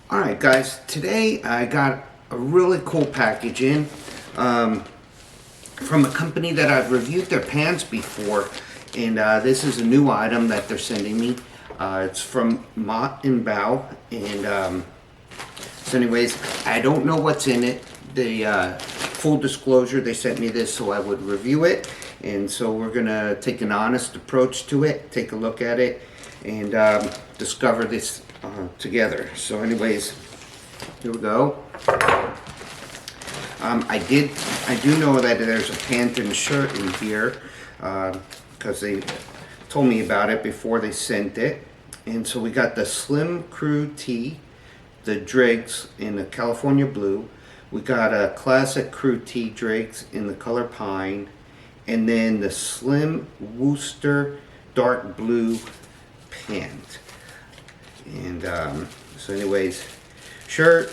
Alright guys, today I got a really cool package in from a company that I've reviewed their pants before, and this is a new item that they're sending me. It's from MOTT and BOW, and so anyways, I don't know what's in it. Full disclosure, they sent me this so I would review it, and so we're gonna take an honest approach to it, take a look at it, and discover this together. So anyways, here we go. I do know that there's a pant and shirt in here because they told me about it before they sent it. And so we got the Slim Crew Tee, the Driggs in the California blue. We got a classic Crew Tee Driggs in the color pine, and then the Slim Wooster dark blue pant. And so anyways, shirt,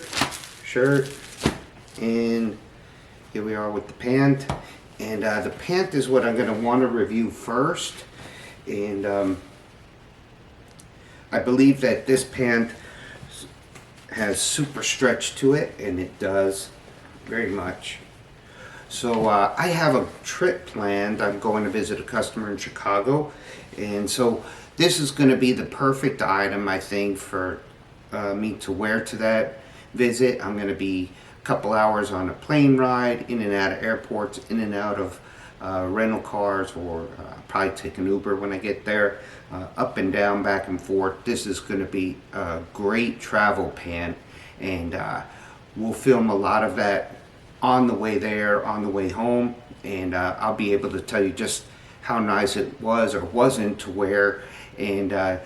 and here we are with the pant. And the pant is what I'm going to want to review first. And I believe that this pant has super stretch to it, and it does very much. So I have a trip planned. I'm going to visit a customer in Chicago, and so this is going to be the perfect item, I think, for me to wear to that visit. I'm going to be a couple hours on a plane ride, in and out of airports, in and out of rental cars, or probably take an Uber when I get there, up and down, back and forth. This is going to be a great travel pant, and we'll film a lot of that on the way there, on the way home, and I'll be able to tell you just how nice it was or wasn't to wear, and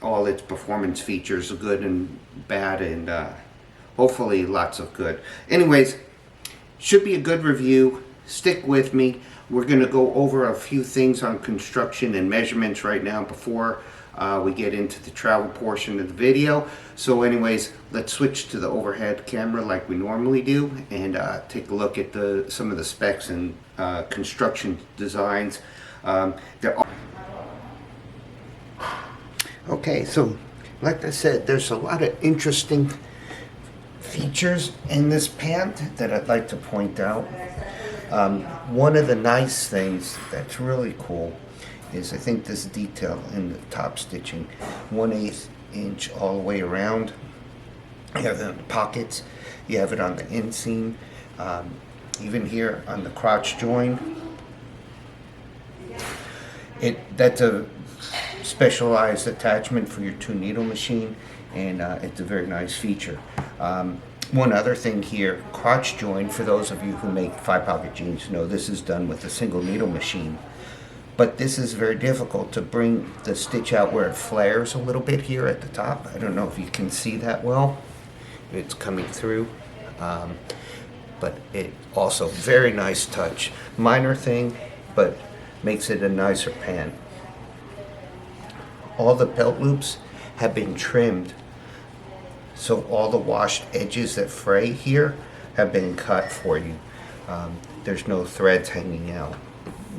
all its performance features, good and bad, and hopefully lots of good. Anyways, should be a good review. Stick with me. We're going to go over a few things on construction and measurements right now before we get into the travel portion of the video. So anyways, let's switch to the overhead camera like we normally do, and take a look at some of the specs and construction designs. Okay, so like I said, there's a lot of interesting features in this pant that I'd like to point out. One of the nice things that's really cool is, I think, this detail in the top stitching, 1/8 inch all the way around. You have it on the pockets, you have it on the inseam, even here on the crotch join. That's a specialized attachment for your 2-needle machine, and it's a very nice feature. One other thing here, crotch join, for those of you who make 5-pocket jeans know this is done with a single needle machine, but this is very difficult to bring the stitch out where it flares a little bit here at the top. I don't know if you can see that well. It's coming through, but it also very nice touch. Minor thing, but makes it a nicer pant. All the belt loops have been trimmed, so all the washed edges that fray here have been cut for you. There's no threads hanging out.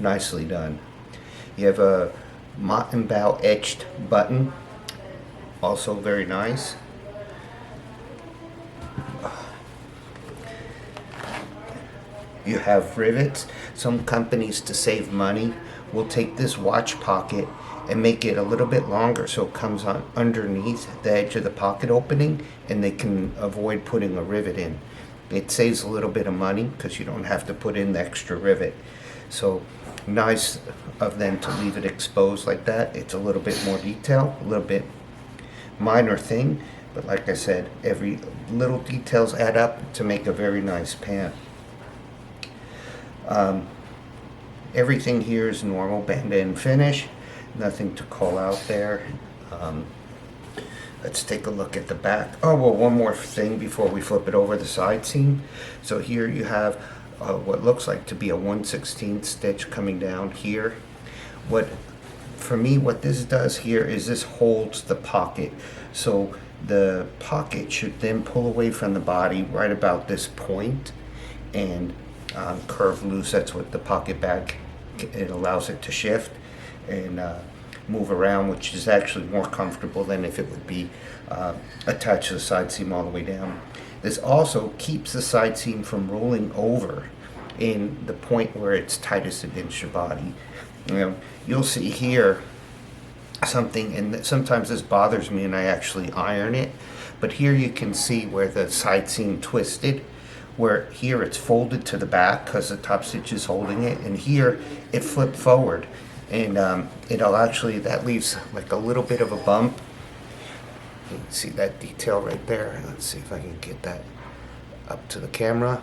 Nicely done. You have a MOTT and BOW etched button, also very nice. You have rivets. Some companies, to save money, will take this watch pocket and make it a little bit longer so it comes on underneath the edge of the pocket opening, and they can avoid putting a rivet in. It saves a little bit of money because you don't have to put in the extra rivet. So nice of them to leave it exposed like that. It's a little bit more detail, a little bit minor thing, but like I said, every little details add up to make a very nice pant. Everything here is normal band-end finish. Nothing to call out there. Let's take a look at the back. Oh, well, one more thing before we flip it over, the side seam. So here you have what looks like to be a 1/16 stitch coming down here. For me, what this does here is this holds the pocket. So the pocket should then pull away from the body right about this point and curve loose. That's what the pocket bag, it allows it to shift. And move around, which is actually more comfortable than if it would be attached to the side seam all the way down. This also keeps the side seam from rolling over in the point where it's tightest against your body. You'll see here something, and sometimes this bothers me and I actually iron it, but here you can see where the side seam twisted, where here it's folded to the back because the top stitch is holding it, and here it flipped forward, and it'll actually, that leaves like a little bit of a bump. You can see that detail right there. Let's see if I can get that up to the camera.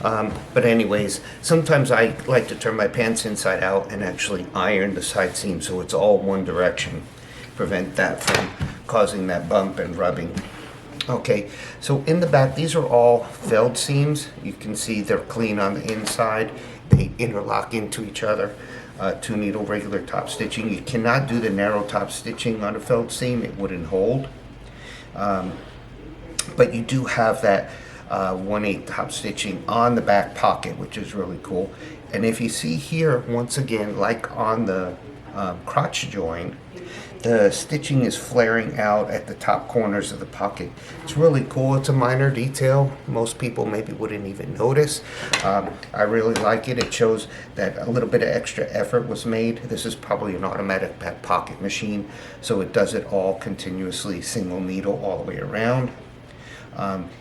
But anyways, sometimes I like to turn my pants inside out and actually iron the side seam so it's all one direction. Prevent that from causing that bump and rubbing. Okay, so in the back, these are all felled seams. You can see they're clean on the inside. They interlock into each other. 2 needle regular top stitching. You cannot do the narrow top stitching on a felled seam. It wouldn't hold. But you do have that 1/8 top stitching on the back pocket, which is really cool. And if you see here, once again, like on the crotch join, the stitching is flaring out at the top corners of the pocket. It's really cool. It's a minor detail. Most people maybe wouldn't even notice. I really like it. It shows that a little bit of extra effort was made. This is probably an automatic back pocket machine, so it does it all continuously, single needle all the way around.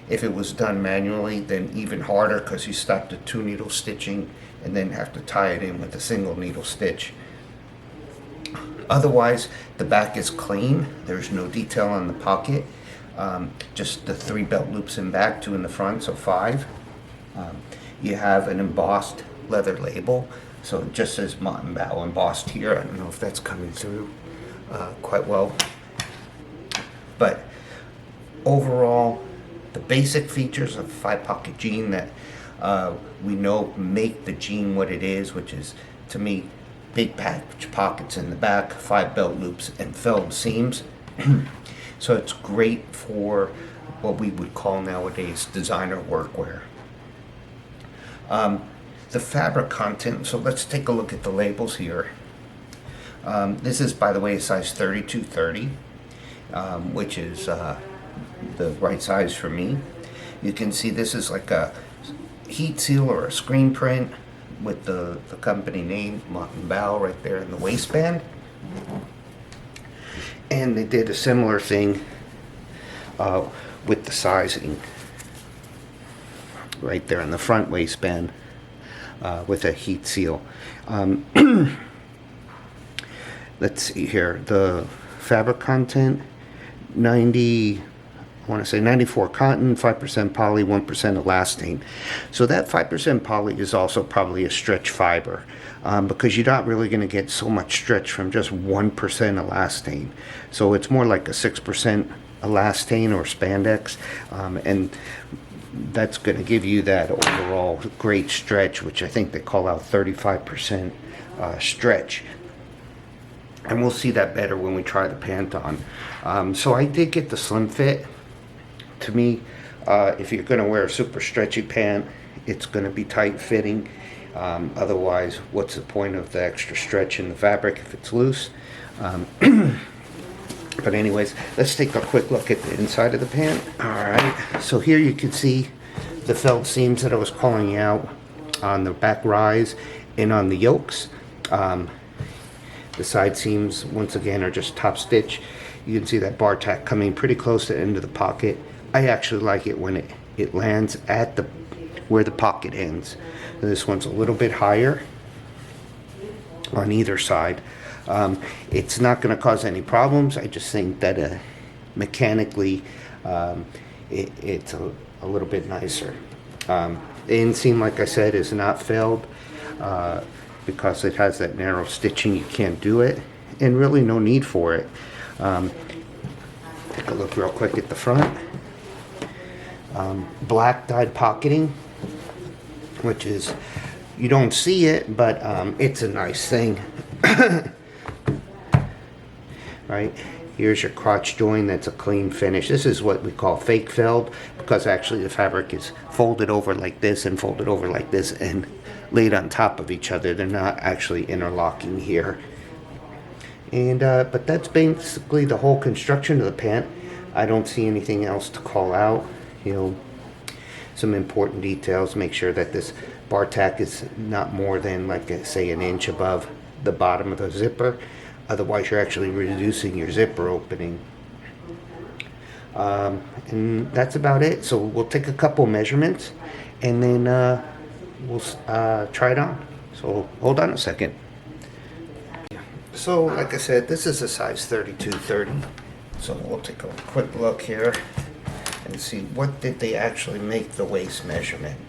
If it was done manually, then even harder, because you stop the 2 needle stitching and then have to tie it in with a single needle stitch. Otherwise, the back is clean. There's no detail on the pocket. Just the 3 belt loops in back, 2 in the front, so 5. You have an embossed leather label, so it just says MOTT and BOW embossed here. I don't know if that's coming through quite well. But overall, the basic features of 5-pocket jean that we know make the jean what it is, which is, to me, big patch pockets in the back, 5 belt loops, and felled seams. So it's great for what we would call nowadays designer workwear. The fabric content, so let's take a look at the labels here. This is, by the way, a size 32-30, which is the right size for me. You can see this is like a heat seal or a screen print with the company name, MOTT and BOW, right there in the waistband. And they did a similar thing with the sizing right there in the front waistband with a heat seal. Let's see here, the fabric content, 94 cotton, 5% poly, 1% elastane. So that 5% poly is also probably a stretch fiber, because you're not really going to get so much stretch from just 1% elastane. So it's more like a 6% elastane or spandex, and that's going to give you that overall great stretch, which I think they call out 35% stretch. And we'll see that better when we try the pant on. So I did get the slim fit. To me, if you're going to wear a super stretchy pant, it's going to be tight fitting. Otherwise, what's the point of the extra stretch in the fabric if it's loose? But anyways, let's take a quick look at the inside of the pant. Alright, so here you can see the felt seams that I was calling out on the back rise and on the yokes. The side seams, once again, are just top stitch. You can see that bar tack coming pretty close to the end of the pocket. I actually like it when it lands at where the pocket ends. This one's a little bit higher on either side. It's not going to cause any problems. I just think that mechanically it's a little bit nicer. The inseam, like I said, is not felled because it has that narrow stitching. You can't do it, and really no need for it. Take a look real quick at the front. Black dyed pocketing, which is, you don't see it, but it's a nice thing. Right, here's your crotch join. That's a clean finish. This is what we call fake felled, because actually the fabric is folded over like this and folded over like this and laid on top of each other. They're not actually interlocking here. And but that's basically the whole construction of the pant. I don't see anything else to call out. You know, some important details. Make sure that this bar tack is not more than, like, say, an inch above the bottom of the zipper. Otherwise, you're actually reducing your zipper opening. And that's about it. So we'll take a couple measurements, and then we'll try it on. So hold on a second. So like I said, this is a size 32-30. So we'll take a quick look here and see what did they actually make the waist measurement.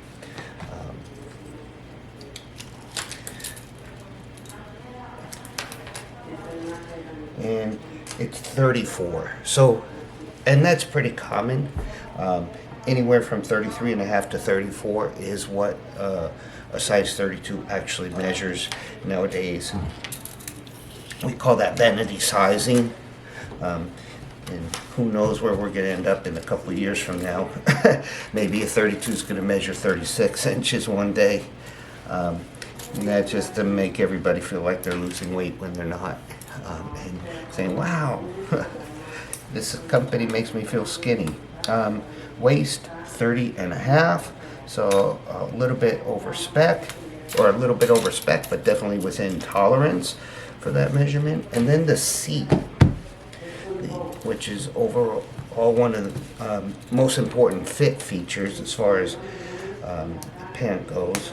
And it's 34. So, and that's pretty common. Anywhere from 33.5 to 34 is what a size 32 actually measures nowadays. We call that vanity sizing. And who knows where we're going to end up in a couple of years from now. Maybe a 32 is going to measure 36 inches one day. And that's just to make everybody feel like they're losing weight when they're not. And saying, wow, this company makes me feel skinny. Waist 30.5, so a little bit over spec, but definitely within tolerance for that measurement. And then the seat, which is overall one of the most important fit features as far as the pant goes.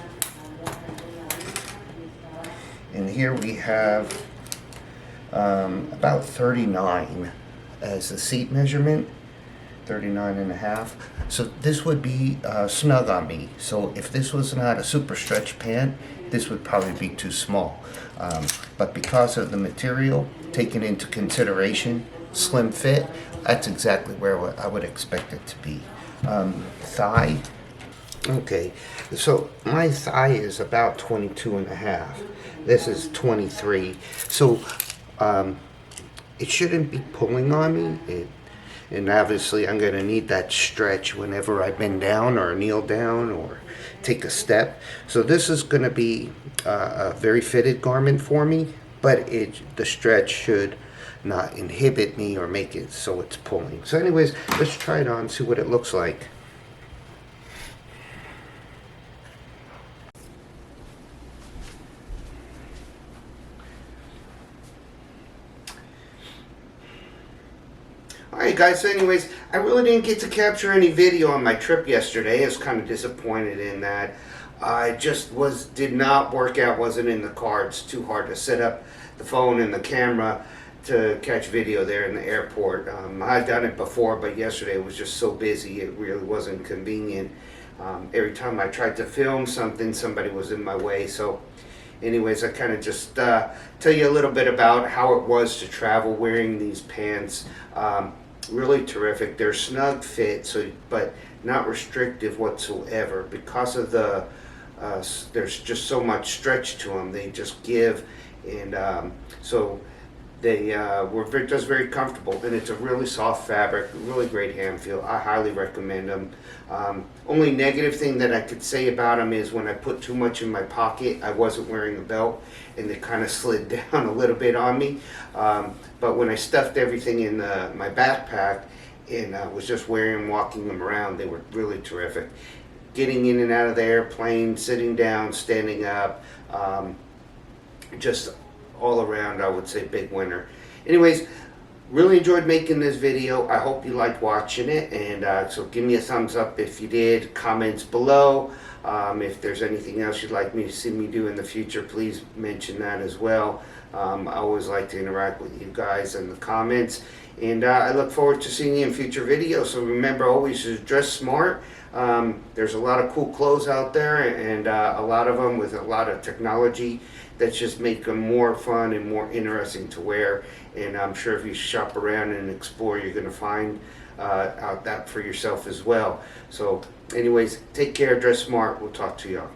And here we have about 39 as the seat measurement, 39.5. So this would be snug on me. So if this was not a super stretch pant, this would probably be too small. But because of the material, taken into consideration, slim fit, that's exactly where I would expect it to be. Thigh. Okay, so my thigh is about 22.5. This is 23. So it shouldn't be pulling on me. And obviously I'm going to need that stretch whenever I bend down or kneel down or take a step. So this is going to be a very fitted garment for me, but the stretch should not inhibit me or make it so it's pulling. So anyways, let's try it on, see what it looks like. Alright guys, so anyways, I really didn't get to capture any video on my trip yesterday. I was kind of disappointed in that. I just did not work out, wasn't in the cards. Too hard to set up the phone and the camera to catch video there in the airport. I've done it before, but yesterday was just so busy, it really wasn't convenient. Every time I tried to film something, somebody was in my way. So anyways, I kind of just tell you a little bit about how it was to travel wearing these pants. Really terrific. They're snug fit, but not restrictive whatsoever. Because of the there's just so much stretch to them. They just give, and so they were just very comfortable. And it's a really soft fabric, really great hand feel. I highly recommend them. Only negative thing that I could say about them is when I put too much in my pocket, I wasn't wearing a belt, and they kind of slid down a little bit on me. But when I stuffed everything in my backpack and was just wearing them, walking them around, they were really terrific. Getting in and out of the airplane, sitting down, standing up, just all around, I would say, big winner. Anyways, really enjoyed making this video. I hope you liked watching it, and so give me a thumbs up if you did. Comments below. If there's anything else you'd like me to see me do in the future, please mention that as well. I always like to interact with you guys in the comments, and I look forward to seeing you in future videos. So remember, always just dress smart. There's a lot of cool clothes out there, and a lot of them with a lot of technology that's just make them more fun and more interesting to wear. And I'm sure if you shop around and explore, you're going to find out that for yourself as well. So anyways, take care, dress smart. We'll talk to y'all.